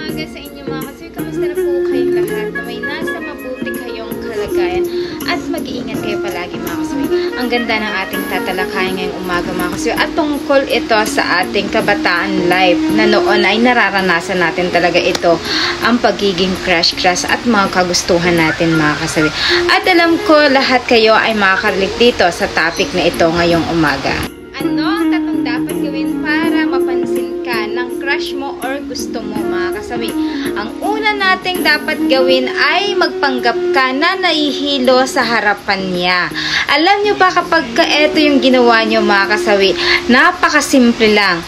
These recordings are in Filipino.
umaga sa inyo mga kasir. Kamusta na po kayong lahat na may nasa mabuti kayong kalagayan at mag-iingat kayo palagi mga kasir. Ang ganda ng ating tatalakayan ngayong umaga mga kasir at tungkol ito sa ating kabataan life na noon ay nararanasan natin talaga ito, ang pagiging crush at mga kagustuhan natin mga kasir. At alam ko lahat kayo ay makakarelate dito sa topic na ito ngayong umaga. Ano ang tatlong dapat gawin para mapansin ka ng crush mo or gusto mo mga kasawi? Ang una nating dapat gawin ay magpanggap ka na nahihilo sa harapan niya. Alam nyo ba kapag ito yung ginawa nyo mga kasawi, napakasimple lang.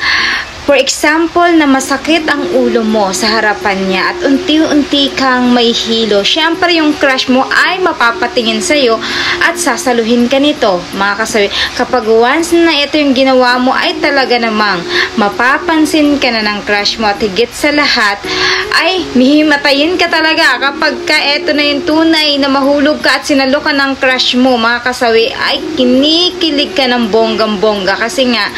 For example, na masakit ang ulo mo sa harapan niya at unti-unti kang may hilo. Siyempre, yung crush mo ay mapapatingin sa'yo at sasaluhin ka nito, mga kasawi. Kapag once na ito yung ginawa mo, ay talaga namang mapapansin ka na ng crush mo at higit sa lahat, ay mihimatayin ka talaga kapag ka ito na yung tunay na mahulog ka at sinalo ka ng crush mo, mga kasawi, ay kinikilig ka ng bonggang-bongga kasi nga,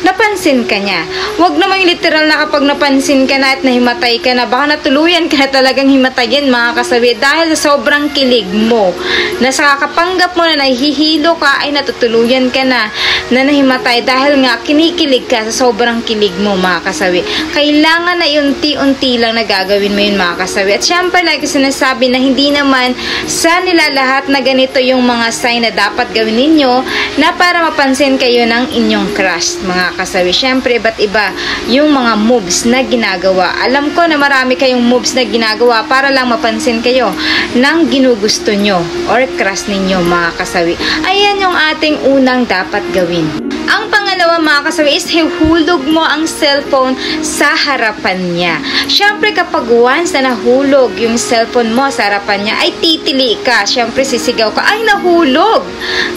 napansin ka niya. Huwag naman literal na kapag napansin ka na at nahimatay ka na, baka natuluyan ka na talagang himatayin mga kasawi dahil sa sobrang kilig mo. Na sa kapanggap mo na nahihilo ka ay natutuluyan ka na nahimatay dahil nga kinikilig ka sa sobrang kilig mo mga kasawi. Kailangan na unti-unti lang na gagawin mo yun mga kasawi. At syempre like sinasabi na hindi naman sa nila lahat na ganito yung mga sign na dapat gawin ninyo na para mapansin kayo ng inyong crush mga kasawi. Syempre iba't iba yung mga moves na ginagawa. Alam ko na marami kayong moves na ginagawa para lang mapansin kayo ng ginugusto nyo or crush ninyo mga kasawi. Ayan yung ating unang dapat gawin. Ang pangalawa mga kasawi is hulog mo ang cellphone sa harapan niya. Syempre kapag once na nahulog yung cellphone mo sa harapan niya ay titili ka. Syempre sisigaw ka, ay nahulog!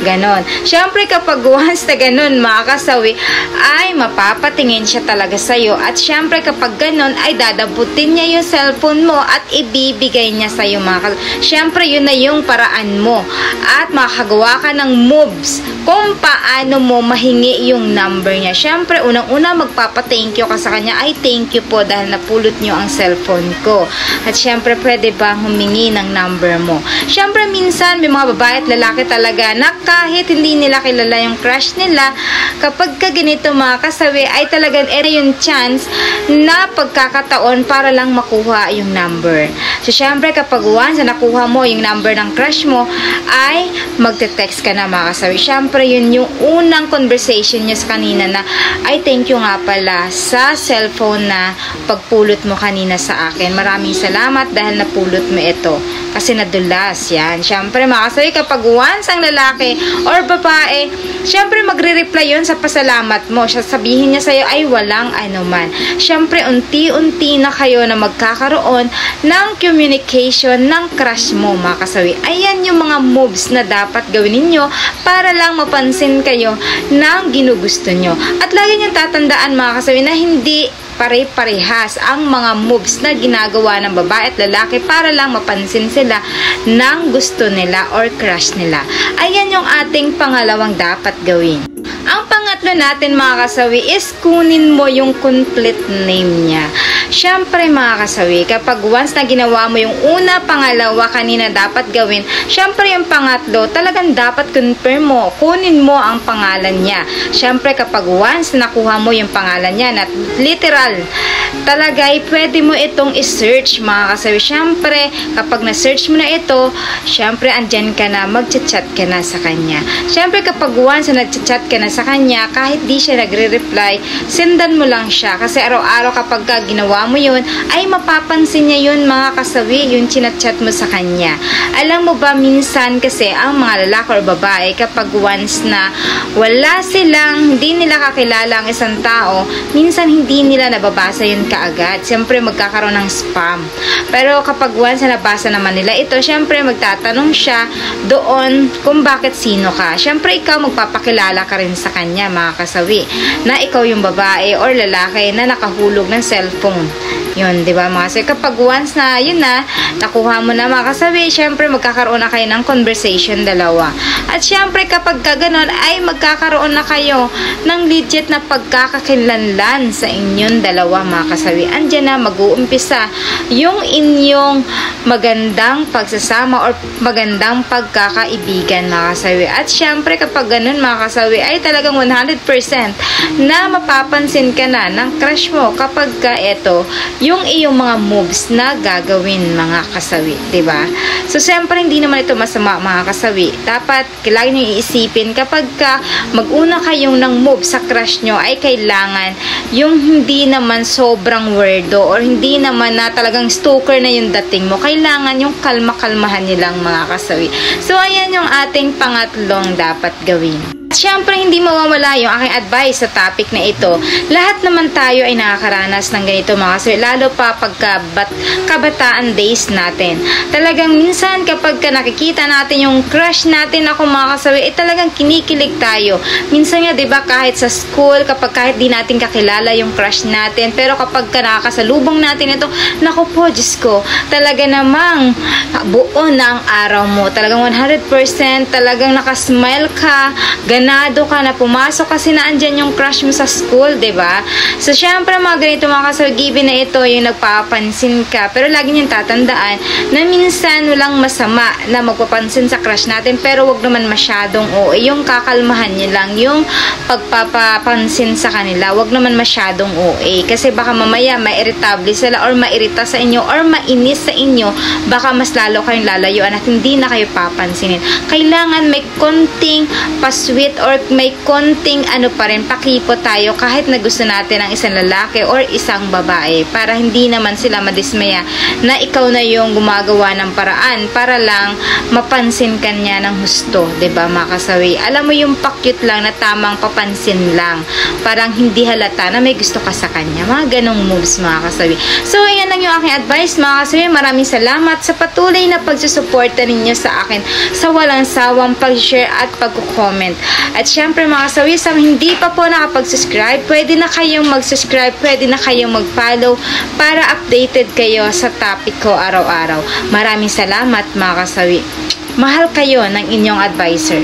Ganon. Syempre kapag once na ganon mga kasawi ay mapapatingin siya talaga sa'yo. At syempre kapag ganon ay dadabutin niya yung cellphone mo at ibibigay niya sa'yo mga kasawi. Syempre yun na yung paraan mo. At makakagawa ka ng moves kung paano mo mahingi yung number niya. Syempre, unang-una magpapa-thank you ka sa kanya. Ay, thank you po dahil napulot niyo ang cellphone ko. At syempre, pwede bang humingi ng number mo? Syempre, minsan may mga babae at lalaki talaga na kahit hindi nila kilala yung crush nila, kapag ka ganito mga kasawi, ay talagang ere yung chance na pagkakataon para lang makuha yung number. So, syempre, kapag once na nakuha mo yung number ng crush mo, ay magte-text ka na mga kasawi. Syempre, yun yung unang conversation niya sa kanina na ay thank you nga pala sa cellphone na pagpulot mo kanina sa akin. Maraming salamat dahil napulot mo ito. Kasi nadulas yan. Syempre mga kasawi kapag once ang lalaki or babae, syempre magre-reply yun sa pasalamat mo. Sabihin niya sa'yo ay walang anuman. Syempre unti-unti na kayo na magkakaroon ng communication ng crush mo mga kasawi. Ayan yung mga moves na dapat gawin ninyo para lang mapansin kayo ng ginugusto nyo. At lagi niyong tatandaan mga kasawi na hindi pare-parehas ang mga moves na ginagawa ng babae at lalaki para lang mapansin sila ng gusto nila or crush nila. Ayan yung ating pangalawang dapat gawin. Ang pangatlo natin mga kasawi is kunin mo yung complete name niya. Syempre mga kasawi, kapag once na ginawa mo yung una, pangalawa, kanina dapat gawin, syempre yung pangatlo, talagang dapat confirm mo, kunin mo ang pangalan niya. Syempre kapag once na nakuha mo yung pangalan niya, na literal, talaga ay pwede mo itong i-search mga kasawi. Syempre, kapag na-search mo na ito, syempre andyan ka na, mag-chat ka na sa kanya. Syempre kapag once na nag-chat ka na sa kanya, kahit di siya nagre-reply, sendan mo lang siya. Kasi araw-araw kapag ginawa mo yun, ay mapapansin niya yun mga kasawi, yung chinat-chat mo sa kanya. Alam mo ba, minsan kasi ang mga lalaki or babae, kapag once na wala silang, hindi nila kakilala ang isang tao, minsan hindi nila nababasa yun kaagad. Siyempre magkakaroon ng spam. Pero kapag once na nabasa naman nila ito, siyempre magtatanong siya doon kung bakit sino ka. Siyempre ikaw magpapakilala ka rin sa kanya mga kasawi, na ikaw yung babae or lalaki na nakahulog ng cellphone Yun, di ba mga kasawi? Kapag once na, yun na, nakuha mo na mga kasawi, syempre magkakaroon na kayo ng conversation dalawa. At syempre kapag gano'n ay magkakaroon na kayo ng legit na pagkakakilanlan sa inyong dalawa mga kasawi. Andyan na mag-uumpisa yung inyong magandang pagsasama or magandang pagkakaibigan mga kasawi. At syempre kapag gano'n mga kasawi ay talagang 100% na mapapansin ka na ng crush mo kapag ka eto yung iyong mga moves na gagawin mga kasawi, diba? So, siyempre, hindi naman ito masama mga kasawi. Dapat, kailangan nyo iisipin kapag ka mag-una kayong ng move sa crush nyo ay kailangan yung hindi naman sobrang weirdo or hindi naman na talagang stalker na yung dating mo. Kailangan yung kalma-kalmahan nilang mga kasawi. So, ayan yung ating pangatlong dapat gawin. Siyempre, hindi mawawala yung aking advice sa topic na ito. Lahat naman tayo ay nakakaranas ng ganito mga kasawi, lalo pa pagka kabataan days natin. Talagang minsan kapag ka nakikita natin yung crush natin ako mga kasawi, talagang kinikilig tayo. Minsan nga, diba, kahit sa school, kapag kahit di natin kakilala yung crush natin, pero kapag ka nakakasalubong natin ito, naku po, Diyos ko, talaga namang buo na ang araw mo. Talagang 100% talagang nakasmile ka, ganado ka na pumasok kasi na andyan yung crush mo sa school, diba? So, syempre mga ganito mga kasawi, given na ito yung nagpapansin ka, pero lagi niyong tatandaan na minsan walang masama na magpapansin sa crush natin, pero wag naman masyadong yung kakalmahan niyo lang yung pagpapapansin sa kanila, wag naman masyadong kasi baka mamaya ma-irritable sila or mairita sa inyo or mainis sa inyo, baka mas lalo kayong lalayuan at hindi na kayo papansinin. Kailangan may konting pasweet or may konting pa rin, pakipo tayo kahit na gusto natin ng isang lalaki or isang babae para hindi naman sila madismaya na ikaw na yung gumagawa ng paraan para lang mapansin ka niya ng husto, diba mga kasawi? Alam mo yung pakyut lang na tamang papansin lang, parang hindi halata na may gusto ka sa kanya, mga ganong moves mga kasawi. So ayan lang yung aking advice mga kasawi. Maraming salamat sa patuloy na pagsusuporta ninyo sa akin sa walang sawang pag-share at pag-comment. At syempre mga kasawi, sa hindi pa po nakapag-subscribe, pwede na kayong mag-subscribe, pwede na kayong mag-follow para updated kayo sa topic ko araw-araw. Maraming salamat mga kasawi. Mahal kayo ng inyong advisor.